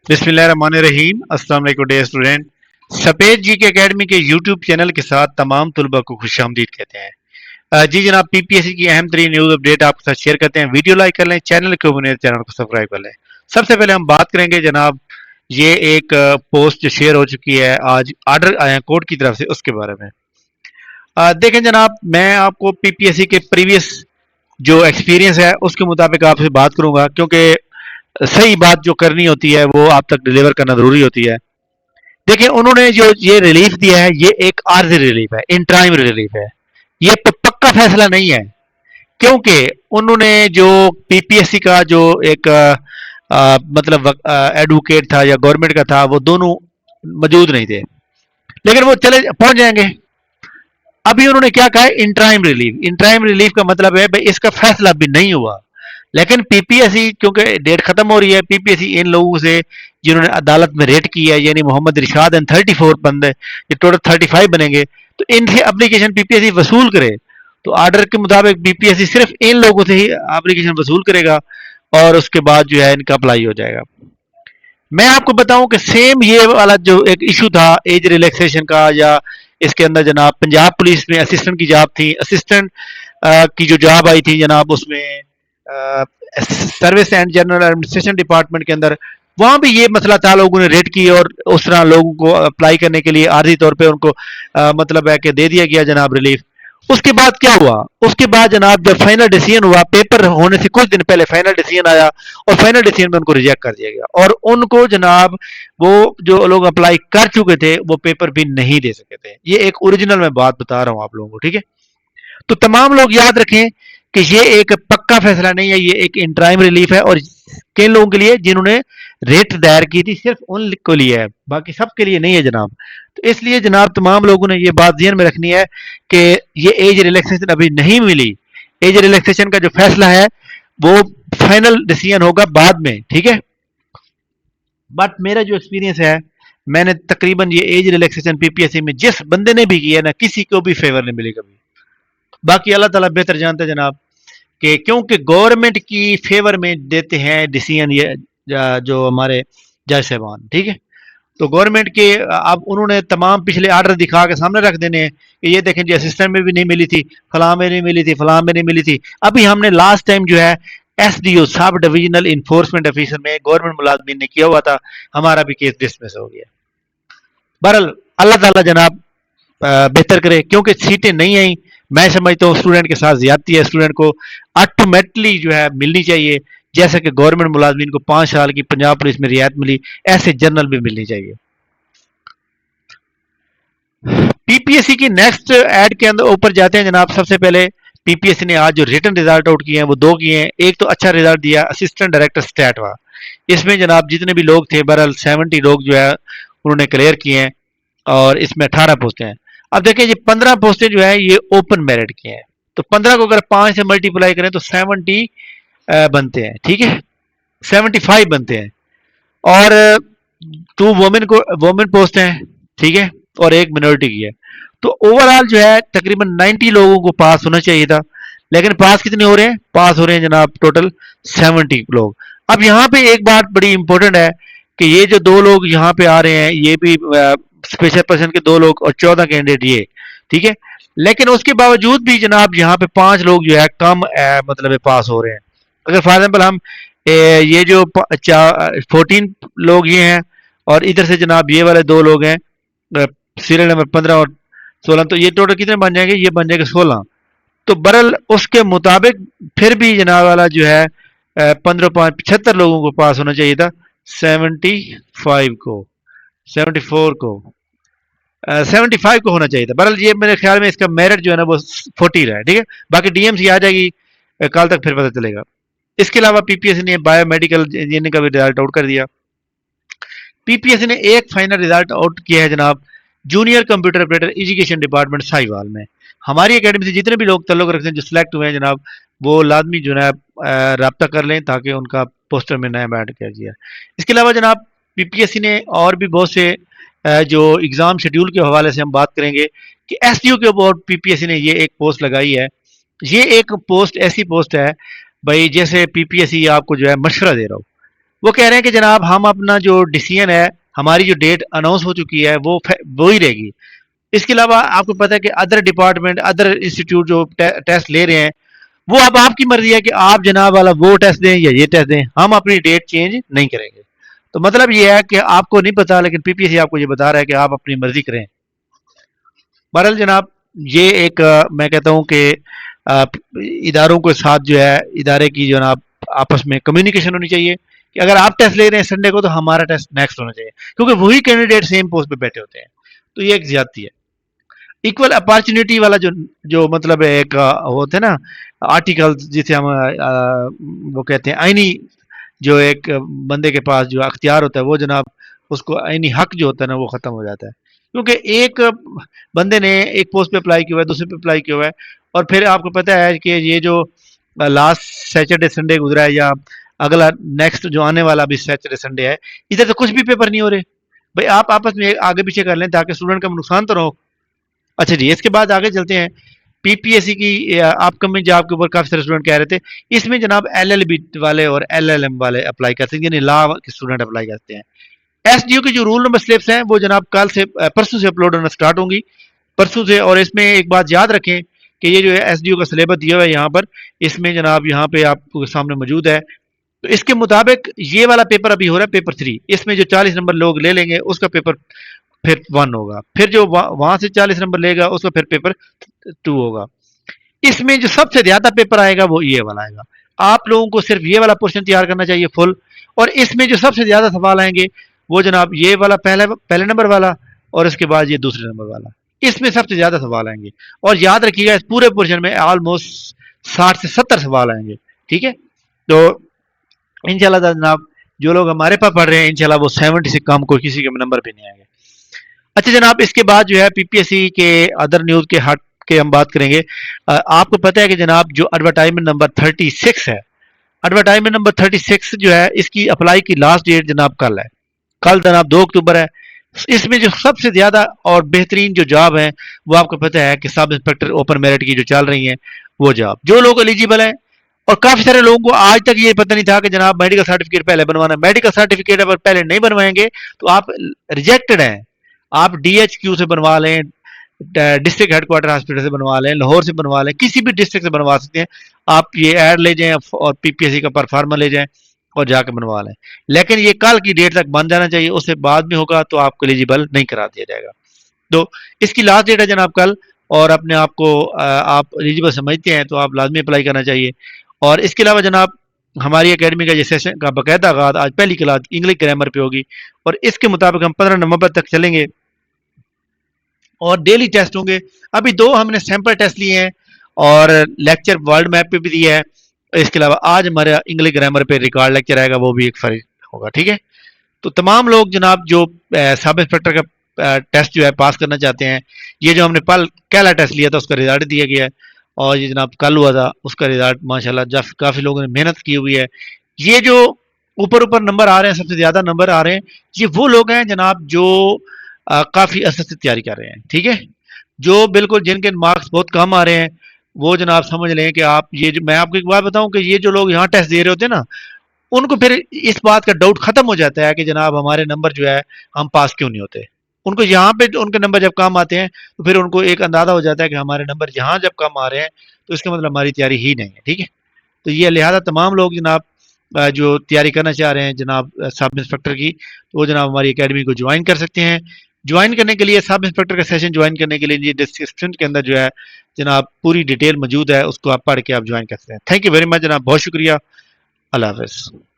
बिस्मिल्लाहिर्रहमानिर्रहीम। अस्सलाम वालेकुम डियर स्टूडेंट। सफेद जी के एकेडमी के यूट्यूब चैनल के साथ तमाम तलबा को खुशामदीद कहते हैं। जी जनाब, पीपीएससी की अहम तरीन न्यूज़ अपडेट आपके साथ शेयर करते हैं। वीडियो लाइक कर लें, चैनल को बने चैनल को सब्सक्राइब कर लें। सबसे पहले हम बात करेंगे जनाब, ये एक पोस्ट जो शेयर हो चुकी है, आज आर्डर आए हैं कोर्ट की तरफ से, उसके बारे में। देखें जनाब, मैं आपको पीपीएससी के प्रीवियस जो एक्सपीरियंस है उसके मुताबिक आपसे बात करूंगा, क्योंकि सही बात जो करनी होती है वो आप तक डिलीवर करना जरूरी होती है। देखिए, उन्होंने जो ये रिलीफ दिया है, ये एक आर्जी रिलीफ है, इंटराइम रिलीफ है। ये पक्का फैसला नहीं है, क्योंकि उन्होंने जो पीपीएससी का जो एक मतलब एडवोकेट था या गवर्नमेंट का था, वो दोनों मौजूद नहीं थे, लेकिन वो चले पहुंच जाएंगे। अभी उन्होंने क्या कहा है, इंटराइम रिलीफ। इंटराइम रिलीफ का मतलब है भाई इसका फैसला अभी नहीं हुआ, लेकिन पीपीएससी, क्योंकि डेट खत्म हो रही है, पीपीएससी इन लोगों से जिन्होंने अदालत में रेट की है, यानी मोहम्मद रिशाद एंड 34 बंदे, ये टोटल 35 बनेंगे, तो इनसे एप्लीकेशन पीपीएससी वसूल करे। तो ऑर्डर के मुताबिक पीपीएससी सिर्फ इन लोगों से ही एप्लीकेशन वसूल करेगा और उसके बाद जो है इनका अप्लाई हो जाएगा। मैं आपको बताऊं कि सेम ये वाला जो एक इशू था एज रिलैक्सेशन का, या इसके अंदर जनाब पंजाब पुलिस में असिस्टेंट की जॉब थी, असिस्टेंट की जो जॉब आई थी जनाब, उसमें service and general administration department के अंदर, वहां भी ये मसला था, लोगों ने रेट की और उस तरह लोगों को अप्लाई करने के लिए आर्जी तौर पे उनको मतलब है कि दे दिया गया जनाब रिलीफ। उसके बाद क्या हुआ, उसके बाद जनाब जब फाइनल डिसीजन हुआ, पेपर होने से कुछ दिन पहले फाइनल डिसीजन आया और फाइनल डिसीजन में उनको रिजेक्ट कर दिया गया, और उनको जनाब वो जो लोग अप्लाई कर चुके थे वो पेपर भी नहीं दे सके थे। ये एक ओरिजिनल मैं बात बता रहा हूं आप लोगों को, ठीक है। तो तमाम लोग याद रखें कि ये एक पक्का फैसला नहीं है, ये एक इंटराइम रिलीफ है, और किन लोगों के लिए, जिन्होंने रेट दायर की थी, सिर्फ उन को लिए है, बाकी सबके लिए नहीं है जनाब। तो इसलिए जनाब तमाम लोगों ने ये बात ध्यान में रखनी है कि ये एज रिलैक्सेशन अभी नहीं मिली। एज रिलैक्सेशन का जो फैसला है वो फाइनल डिसीजन होगा बाद में, ठीक है। बट मेरा जो एक्सपीरियंस है, मैंने तकरीबन ये एज रिलैक्सेशन पीपीएससी में जिस बंदे ने भी किया ना, किसी को भी फेवर नहीं मिली कभी। बाकी अल्लाह ताला बेहतर जानते हैं जनाब, कि क्योंकि गवर्नमेंट की फेवर में देते हैं डिसीजन ये जो हमारे जज साहबान, ठीक है। तो गवर्नमेंट के अब उन्होंने तमाम पिछले आर्डर दिखा के सामने रख देने हैं कि ये देखें जी, असिस्टेंट में भी नहीं मिली थी, फलां में नहीं मिली थी, फलां में नहीं मिली थी। अभी हमने लास्ट टाइम जो है SDO sub divisional enforcement officer में गवर्नमेंट मुलाजमीन ने किया हुआ था, हमारा भी केस डिसमिस हो गया। बहरहाल अल्लाह ताला जनाब बेहतर करे, क्योंकि सीटें नहीं आई। मैं समझता हूँ स्टूडेंट के साथ ज्यादती है, स्टूडेंट को ऑटोमेटिकली जो है मिलनी चाहिए, जैसे कि गवर्नमेंट मुलाजमीन को 5 साल की पंजाब पुलिस में रियायत मिली, ऐसे जनरल भी मिलनी चाहिए। पीपीएससी की नेक्स्ट एड के अंदर ऊपर जाते हैं जनाब। सबसे पहले पीपीएससी ने आज जो रिटन रिजल्ट आउट किए हैं वो 2 किए हैं। एक तो अच्छा रिजल्ट दिया असिस्टेंट डायरेक्टर स्टैट हुआ, इसमें जनाब जितने भी लोग थे, बहरहाल 70 लोग जो है उन्होंने क्लियर किए हैं, और इसमें 18 पोस्टें हैं। अब देखें, ये 15 पोस्टें जो है ये ओपन मेरिट की हैं, तो 15 को अगर 5 से मल्टीप्लाई करें तो 70 बनते हैं, ठीक है, 75 बनते हैं। और 2 वोमेन पोस्ट हैं, ठीक है, और 1 मिनोरिटी की है। तो ओवरऑल जो है तकरीबन 90 लोगों को पास होना चाहिए था, लेकिन पास कितने हो रहे हैं, पास हो रहे हैं जनाब टोटल 70 लोग। अब यहाँ पे एक बात बड़ी इंपॉर्टेंट है कि ये जो 2 लोग यहाँ पे आ रहे हैं, ये भी स्पेशल पर्सन के 2 लोग और 14 कैंडिडेट ये, ठीक है। लेकिन उसके बावजूद भी जनाब यहाँ पे 5 लोग जो है कम मतलब पास हो रहे हैं। अगर फॉर एग्जाम्पल हम ये जो 14 लोग ये हैं, और इधर से जनाब ये वाले 2 लोग हैं, सीरियल नंबर 15 और 16, तो ये टोटल कितने बन जाएंगे, ये बन जाएंगे 16। तो बरल उसके मुताबिक फिर भी जनाब वाला जो है 75 लोगों को पास होना चाहिए था, 75 को, 74 को, 75 को होना चाहिए था। बहरहाल ये मेरे ख्याल में इसका मेरिट जो है ना वो 40 रहा है, ठीक है। बाकी डीएमसी आ जाएगी कल तक, फिर पता चलेगा। इसके अलावा पीपीएससी ने बायोमेडिकल इंजीनियरिंग का भी रिजल्ट आउट कर दिया। पीपीएससी ने एक फाइनल रिजल्ट आउट किया है जनाब, junior computer operator education department Sahiwal में। हमारी एकेडमी से जितने भी लोग ताल्लुक रखते हैं जो सिलेक्ट हुए हैं जनाब, वो लाजमी जो है रब्ता कर लें ताकि उनका पोस्टर में नाम ऐड किया जाए। इसके अलावा जनाब पीपीएससी ने और भी बहुत से जो एग्ज़ाम शेड्यूल के हवाले से हम बात करेंगे कि एसडीओ के ऊपर पीपीएससी ने ये एक पोस्ट लगाई है। ये एक पोस्ट ऐसी पोस्ट है भाई, जैसे पीपीएससी आपको जो है मशवरा दे रहा हो, وہ کہہ رہے ہیں کہ جناب ہم اپنا جو ڈیسیژن ہے، ہماری جو ڈیٹ اناؤنس ہو چکی ہے وہ وہی رہے گی. اس کے علاوہ آپ کو پتا ہے کہ ادر ڈپارٹمنٹ، ادر انسٹیٹیوٹ جو ٹیسٹ لے رہے ہیں، وہ اب آپ کی مرضی ہے کہ آپ جناب والا وہ ٹیسٹ دیں یا یہ ٹیسٹ دیں، ہم اپنی ڈیٹ چینج نہیں کریں گے. تو مطلب یہ ہے کہ آپ کو نہیں پتا، لیکن پی پی ایس سی آپ کو یہ بتا رہا ہے کہ آپ اپنی مرضی کریں. بہرحال جناب، یہ ایک میں کہتا ہوں کہ اداروں کے ساتھ جو ہے ادارے کی جناب آپس میں کمیونیکیشن ہونی چاہیے کہ اگر آپ ٹیسٹ لے رہے ہیں سنڈے کو تو ہمارا ٹیسٹ نیکسٹ ہونا چاہیے، کیونکہ وہی کینڈیڈیٹ سیم پوسٹ پہ بیٹھے ہوتے ہیں. تو یہ ایک زیادتی ہے. ایکول اپارچونیٹی والا جو مطلب ایک ہوتا ہے نا آرٹیکل، جسے ہم وہ کہتے ہیں آئینی، جو ایک بندے کے پاس جو اختیار ہوتا ہے وہ جناب اس کو آئینی حق جو ہوتا ہے نا وہ ختم ہو جاتا ہے. کیونکہ ایک بندے نے ایک پوسٹ پہ اپلائی کیا ہوا ہے، دوسرے پہ اپلائی کیا ہوا ہے، اور پھر آپ کو پتا ہے کہ یہ جو لاسٹ سیٹرڈے سنڈے گزرا ہے یا اگلا نیکسٹ جو آنے والا بھی سیٹرڈے سنڈے ہے، ادھر تو کچھ بھی پیپر نہیں ہو رہے. بھائی آپ آپس میں آگے پیچھے کر لیں تاکہ اسٹوڈنٹ کا نقصان تو نہ ہو. اچھا جی، اس کے بعد آگے چلتے ہیں. پی پی ایس سی کی آپ کمنگ جاب کے اوپر کافی سارے اسٹوڈنٹ کہہ رہے تھے، اس میں جناب ایل ایل بی والے اور ایل ایل ایم والے اپلائی کرتے ہیں، یعنی لا کے اسٹوڈنٹ اپلائی کرتے ہیں. ایس ڈی او کی جو رول نمبر سلپس ہیں وہ جناب کل سے پرسوں سے اپلوڈ ہونا اسٹارٹ ہوں گی، پرسوں سے. اور اس میں ایک بات یاد رکھیں کہ یہ جو ہے ایس ڈی او کا سلیبس دیا ہوا ہے یہاں پر، اس میں جناب یہاں پہ آپ کے سامنے موجود ہے. تو اس کے مطابق یہ والا پیپر ابھی ہو رہا ہے پیپر 3، اس میں جو 40 نمبر لوگ لے لیں گے اس کا پیپر پھر 1 ہوگا، پھر جو وہاں سے 40 نمبر لے گا اس کا پھر پیپر 2 ہوگا. اس میں جو سب سے زیادہ پیپر آئے گا وہ یہ والا آئے گا. آپ لوگوں کو صرف یہ والا پورشن تیار کرنا چاہیے فل، اور اس میں جو سب سے زیادہ سوال آئیں گے وہ جناب یہ والا پہلے نمبر والا، اور اس کے بعد یہ دوسرے نمبر والا، اس میں سب سے زیادہ سوال آئیں گے. اور یاد رکھیے گا اس پورے پورشن میں آلموسٹ 60 سے 70 سوال آئیں گے. ٹھیک ہے، تو انشاءاللہ جناب جو لوگ ہمارے پاس پڑھ رہے ہیں انشاءاللہ وہ 70 سے کم کوئی کسی کے نمبر بھی نہیں آئیں گے. اچھا جناب، اس کے بعد جو ہے پی پی ایس سی کے ادر نیوز کے ہٹ کے ہم بات کریں گے. آپ کو پتہ ہے کہ جناب جو ایڈورٹائزمنٹ نمبر 36 ہے، ایڈورٹائزمنٹ نمبر 36 جو ہے اس کی اپلائی کی لاسٹ ڈیٹ جناب کل ہے، کل جناب 2 اکتوبر ہے. اس میں جو سب سے زیادہ اور بہترین جو جاب ہیں وہ آپ کو پتہ ہے کہ سب انسپیکٹر اوپن میرٹ کی جو چل رہی ہیں وہ جاب، جو لوگ ایلیجیبل ہیں. اور کافی سارے لوگوں کو آج تک یہ پتہ نہیں تھا کہ جناب میڈیکل سرٹیفکیٹ پہلے بنوانا ہے. میڈیکل سرٹیفکیٹ اگر پہلے نہیں بنوائیں گے تو آپ ریجیکٹڈ ہیں. آپ ڈی ایچ کیو سے بنوا لیں، ڈسٹرکٹ ہیڈ کوارٹر ہاسپٹل سے بنوا لیں، لاہور سے بنوا لیں، کسی بھی ڈسٹرکٹ سے بنوا سکتے ہیں. آپ یہ ایڈ لے جائیں اور پی پی ایس سی کا پرفارما لے جائیں اور جا کے بنوا لیں. لیکن یہ کل کی ڈیٹ تک بن جانا چاہیے، اس سے بعد میں ہوگا تو آپ کو ایلیجیبل نہیں کرا دیا جائے گا. تو اس کی لاسٹ ڈیٹ ہے جناب کل، اور اپنے آپ کو آپ ایلیجیبل سمجھتے ہیں تو آپ لازمی اپلائی کرنا چاہیے. اور اس کے علاوہ جناب ہماری اکیڈمی کا یہ سیشن کا باقاعدہ آغاز آج پہلی کلاس انگلش گرامر پہ ہوگی، اور اس کے مطابق ہم 15 نومبر تک چلیں گے اور ڈیلی ٹیسٹ ہوں گے. ابھی 2 ہم نے سیمپل ٹیسٹ لیے ہیں اور لیکچر ورلڈ میپ پہ بھی دیا ہے. اس کے علاوہ آج ہمارا انگلش گرامر پہ ریکارڈ لیکچر آئے گا، وہ بھی ایک فرق ہوگا. ٹھیک ہے، تو تمام لوگ جناب جو سب انسپیکٹر کا ٹیسٹ جو ہے پاس کرنا چاہتے ہیں، یہ جو ہم نے پہلا ٹیسٹ لیا تھا اس کا رزلٹ دیا گیا ہے، اور یہ جناب کل ہوا تھا اس کا رزلٹ ماشاءاللہ کافی لوگوں نے محنت کی ہوئی ہے. یہ جو اوپر نمبر آ رہے ہیں، سب سے زیادہ نمبر آ رہے ہیں، یہ وہ لوگ ہیں جناب جو کافی اثر سے تیاری کر رہے ہیں. ٹھیک ہے، جو بالکل جن کے مارکس بہت کم آ رہے ہیں وہ جناب سمجھ لیں کہ آپ یہ جو میں آپ کو ایک بات بتاؤں کہ یہ جو لوگ یہاں ٹیسٹ دے رہے ہوتے ہیں نا، ان کو پھر اس بات کا ڈاؤٹ ختم ہو جاتا ہے کہ جناب ہمارے نمبر جو ہے ہم پاس کیوں نہیں ہوتے. ان کو یہاں پہ ان کے نمبر جب کم آتے ہیں تو پھر ان کو ایک اندازہ ہو جاتا ہے کہ ہمارے نمبر یہاں جب کم آ رہے ہیں تو اس کا مطلب ہماری تیاری ہی نہیں ہے. ٹھیک ہے، تو یہ لہٰذا تمام لوگ جناب جو تیاری کرنا چاہ رہے ہیں جناب سب انسپیکٹر کی، تو وہ جناب ہماری اکیڈمی کو جوائن کر سکتے ہیں. جوائن کرنے کے لیے سب انسپیکٹر کا سیشن جوائن کرنے کے لیے ڈسکرپشن کے اندر جو ہے جناب پوری ڈیٹیل موجود ہے، اس کو آپ پڑھ کے آپ جوائن کر سکتے ہیں. تھینک یو ویری مچ جناب، بہت شکریہ. اللہ حافظ.